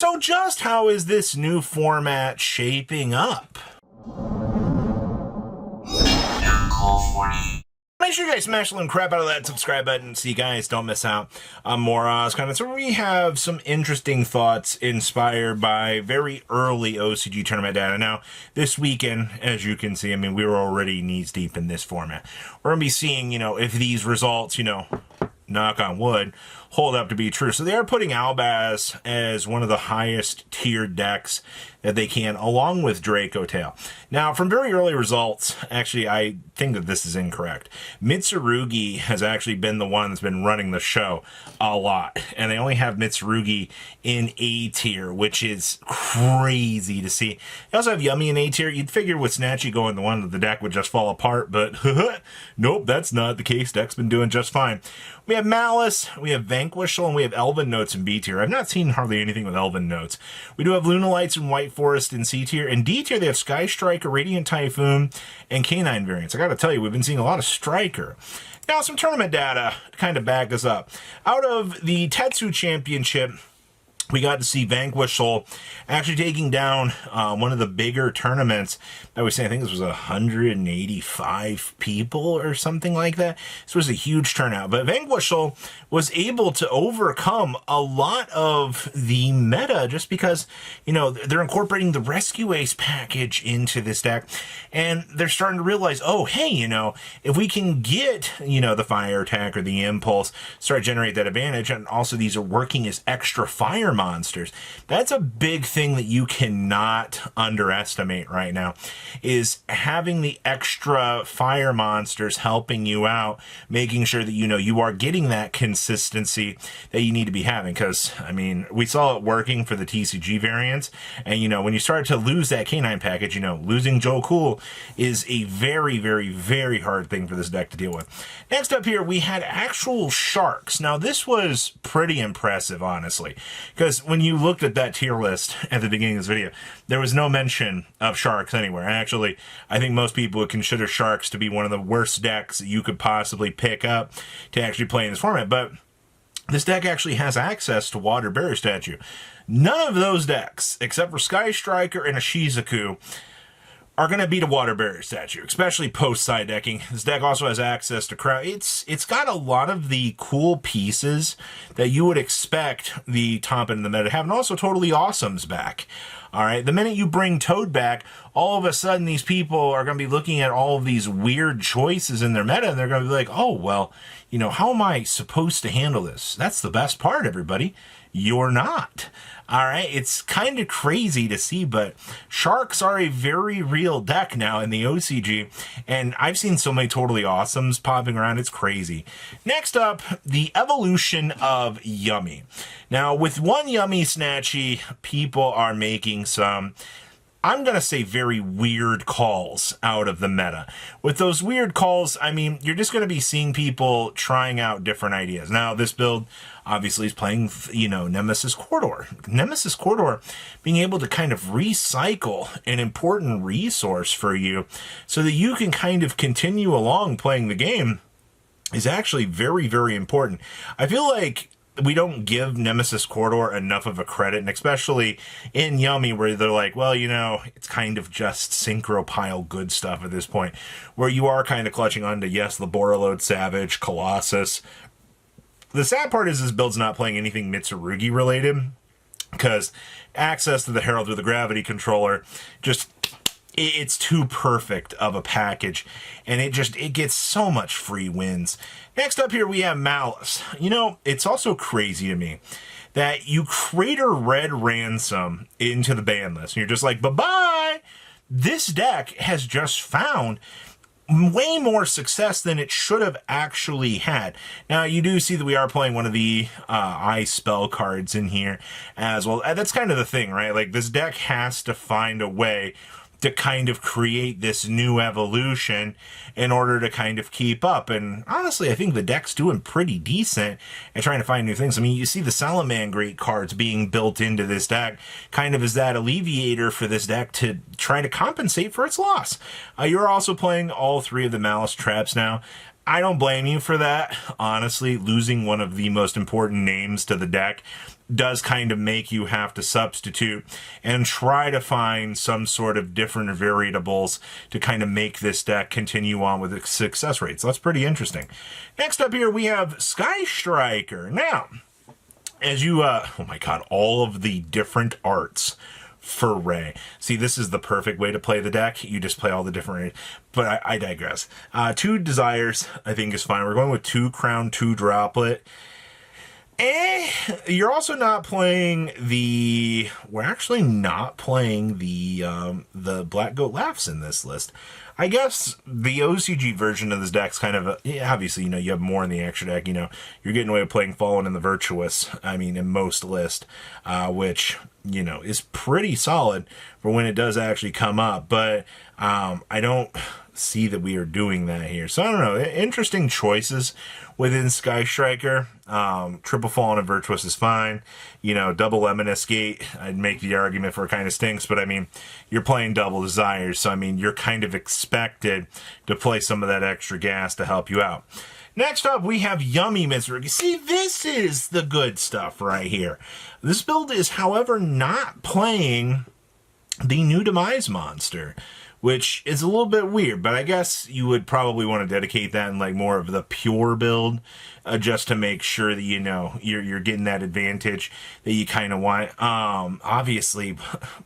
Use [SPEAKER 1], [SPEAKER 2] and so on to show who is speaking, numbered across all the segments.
[SPEAKER 1] So just how is this new format shaping up? Make sure you guys smash the little crap out of that subscribe button so you guys don't miss out on more content. So we have some interesting thoughts inspired by very early OCG tournament data. Now, this weekend, as you can see, I mean, we were already knees deep in this format. We're going to be seeing, if these results, knock on wood, hold up to be true. So they are putting Albaz as one of the highest tiered decks that they can, along with Draco Tail. Now, from very early results, actually, I think that this is incorrect. Mitsurugi has actually been the one that's been running the show a lot, and they only have Mitsurugi in A tier, which is crazy to see. They also have Yummy in A tier. You'd figure with Snatchy going the one that the deck would just fall apart, but nope, that's not the case. Deck's been doing just fine. We have Malice, we have Vanquishal, and we have Elven Notes in B tier. I've not seen hardly anything with Elven Notes. We do have Lunalights and White Forest in C tier. In D tier, they have Sky Striker, Radiant Typhoon, and Canine variants. I gotta tell you, we've been seeing a lot of Striker. Now, some tournament data to kind of back us up. Out of the Tetsu Championship, we got to see Vanquishal actually taking down one of the bigger tournaments that we say. I think this was 185 people or something like that. This was a huge turnout. But Vanquishal was able to overcome a lot of the meta just because, they're incorporating the Rescue Ace package into this deck. And they're starting to realize, oh, hey, if we can get, the Fire Attack or the Impulse, start to generate that advantage. And also these are working as extra fire monsters. That's a big thing that you cannot underestimate right now, is having the extra fire monsters helping you out, making sure that you are getting that consistency that you need to be having. Because we saw it working for the TCG variants, and when you start to lose that canine package, losing Joe Cool is a very, very, very hard thing for this deck to deal with. Next up here, we had actual sharks. Now, this was pretty impressive, honestly, because when you looked at that tier list at the beginning of this video, there was no mention of sharks anywhere. Actually, I think most people would consider sharks to be one of the worst decks that you could possibly pick up to actually play in this format. But this deck actually has access to Water Barrier Statue. None of those decks, except for Sky Striker and a Shizuku, are going to beat a Water Barrier Statue, especially post-side decking. This deck also has access to crowd. It's got a lot of the cool pieces that you would expect the top end of the meta to have, and also Toadally Awesome's back. All right, the minute you bring Toad back, all of a sudden these people are going to be looking at all of these weird choices in their meta, and they're going to be like, oh, well, how am I supposed to handle this? That's the best part, everybody. You're not. All right, it's kind of crazy to see, but sharks are a very real deck now in the OCG, and I've seen so many Toadally Awesomes popping around, it's crazy. Next up, the evolution of Yummy. Now, with one Yummy Snatchy, people are making some, I'm going to say, very weird calls out of the meta. With those weird calls, you're just going to be seeing people trying out different ideas. Now, this build obviously is playing, Nemesis Corridor. Nemesis Corridor being able to kind of recycle an important resource for you so that you can kind of continue along playing the game is actually very, very important. I feel like we don't give Nemesis Corridor enough of a credit, and especially in Yummy, where they're like, well, it's kind of just synchro pile good stuff at this point, where you are kind of clutching on to, yes, the Borreload Savage, Colossus. The sad part is this build's not playing anything Mitsurugi related, because access to the Herald with the Gravity Controller it's too perfect of a package, and it gets so much free wins. Next up here, we have Malice. It's also crazy to me that you crater Red Ransom into the ban list, and you're just like, bye-bye! This deck has just found way more success than it should have actually had. Now, you do see that we are playing one of the ice spell cards in here as well. That's kind of the thing, right? Like, this deck has to find a way to kind of create this new evolution in order to kind of keep up. And honestly, I think the deck's doing pretty decent at trying to find new things. You see the Salamangreat cards being built into this deck kind of as that alleviator for this deck to try to compensate for its loss. You're also playing all three of the Malice traps now. I don't blame you for that. Honestly, losing one of the most important names to the deck does kind of make you have to substitute and try to find some sort of different variables to kind of make this deck continue on with its success rate. So that's pretty interesting. Next up here, we have Sky Striker. Now, as you, oh my god, all of the different arts for Ray. See, this is the perfect way to play the deck. You just play all the different, but I digress. 2 Desires, I think, is fine. We're going with 2 Crown, 2 Droplet. You're also not playing the... We're actually not playing the Black Goat Laughs in this list. I guess the OCG version of this deck's kind of... obviously, you have more in the extra deck. You're getting away with playing Fallen and the Virtuous, in most lists, which, is pretty solid for when it does actually come up. But I don't see that we are doing that here. So I don't know. Interesting choices within Sky Striker. Triple Fallen and Virtuous is fine. Double Lemon Escape, I'd make the argument for it kind of stinks, but you're playing Double Desires, so you're kind of expected to play some of that extra gas to help you out. Next up, we have Yummy Mitsurugi. See, this is the good stuff right here. This build is, however, not playing the new Demise monster, which is a little bit weird, but I guess you would probably want to dedicate that in more of the pure build, just to make sure that you're getting that advantage that you kind of want. Obviously,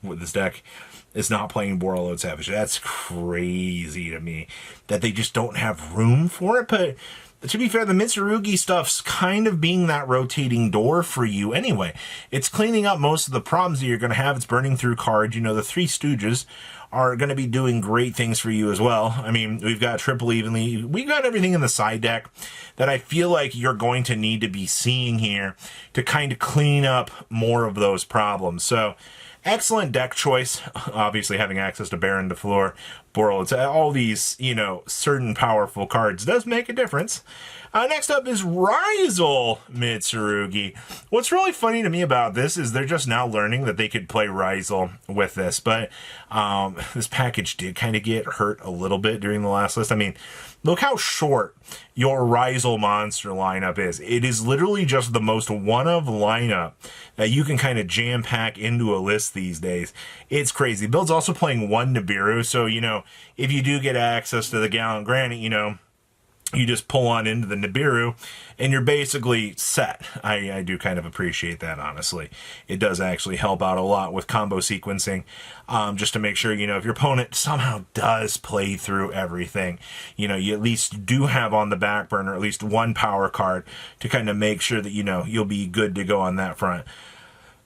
[SPEAKER 1] with this deck, it's not playing Borreload Savage. That's crazy to me that they just don't have room for it, but to be fair, the Mitsurugi stuff's kind of being that rotating door for you anyway. It's cleaning up most of the problems that you're going to have. It's burning through cards. The Three Stooges are going to be doing great things for you as well. We've got Triple Evenly. We've got everything in the side deck that I feel like you're going to need to be seeing here to kind of clean up more of those problems. So, excellent deck choice. Obviously, having access to Baron to Floor, Borreload, all these, certain powerful cards does make a difference. Next up is Rizal Mitsurugi. What's really funny to me about this is they're just now learning that they could play Rizal with this, but this package did kind of get hurt a little bit during the last list. Look how short your Rizal monster lineup is. It is literally just the most one-of lineup that you can kind of jam-pack into a list these days. It's crazy. Build's also playing 1 Nibiru, so, if you do get access to the Gallant Granite, you just pull on into the Nibiru, and you're basically set. I do kind of appreciate that, honestly. It does actually help out a lot with combo sequencing, just to make sure, if your opponent somehow does play through everything, you at least do have on the back burner at least 1 power card to kind of make sure that, you'll be good to go on that front.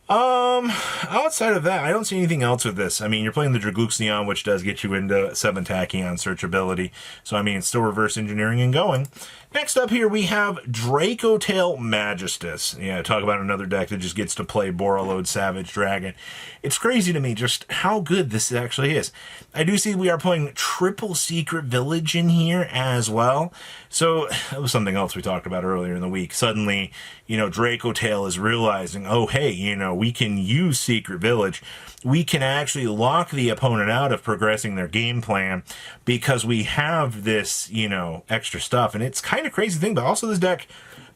[SPEAKER 1] Outside of that, I don't see anything else with this. You're playing the Dragluxion, which does get you into 7 Tachyon searchability. So, it's still reverse engineering and going. Next up here, we have Dracotail Magistus. Yeah, talk about another deck that just gets to play Borreload Savage Dragon. It's crazy to me just how good this actually is. I do see we are playing Triple Secret Village in here as well. So, that was something else we talked about earlier in the week. Suddenly, Dracotail is realizing, oh, hey, we can use Secret Village. We can actually lock the opponent out of progressing their game plan because we have this, extra stuff. And it's kind of crazy thing, but also this deck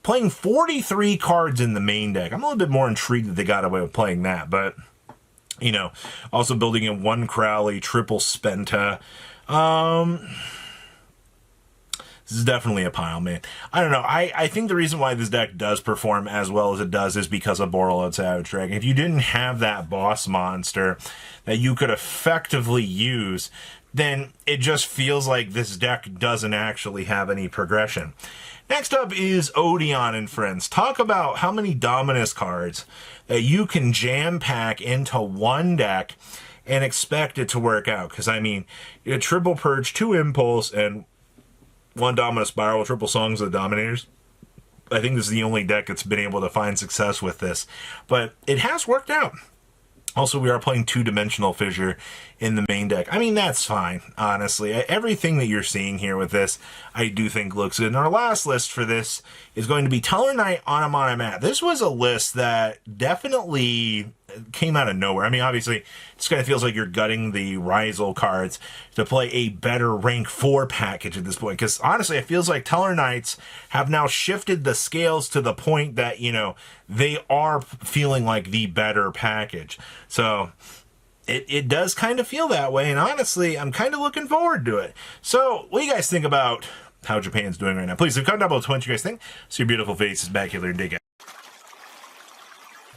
[SPEAKER 1] playing 43 cards in the main deck. I'm a little bit more intrigued that they got away with playing that, but, also building in 1 Crowley, triple Spenta. This is definitely a pile, man. I don't know. I think the reason why this deck does perform as well as it does is because of Borreload Savage Dragon. If you didn't have that boss monster that you could effectively use, then it just feels like this deck doesn't actually have any progression. Next up is Odeon and Friends. Talk about how many Dominus cards that you can jam-pack into one deck and expect it to work out. Because, you triple Purge, 2 Impulse, and 1 Dominus Spiral, triple Songs of the Dominators. I think this is the only deck that's been able to find success with this. But it has worked out. Also, we are playing 2-Dimensional Fissure in the main deck. That's fine, honestly. Everything that you're seeing here with this, I do think looks good. And our last list for this is going to be Tellarknight Automata Mat. This was a list that definitely came out of nowhere. I mean, obviously, it just kind of feels like you're gutting the Rizal cards to play a better rank 4 package at this point. Because honestly, it feels like Teller Knights have now shifted the scales to the point that, you know, they are feeling like the better package. So it does kind of feel that way. And honestly, I'm kind of looking forward to it. So what do you guys think about how Japan's doing right now? Please leave a comment down below to what you guys think. See your beautiful faces back here and dig it.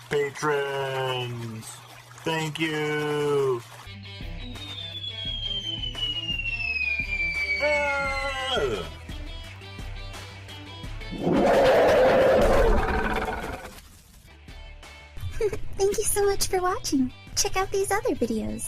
[SPEAKER 1] Patrons, thank you.
[SPEAKER 2] Thank you so much for watching. Check out these other videos.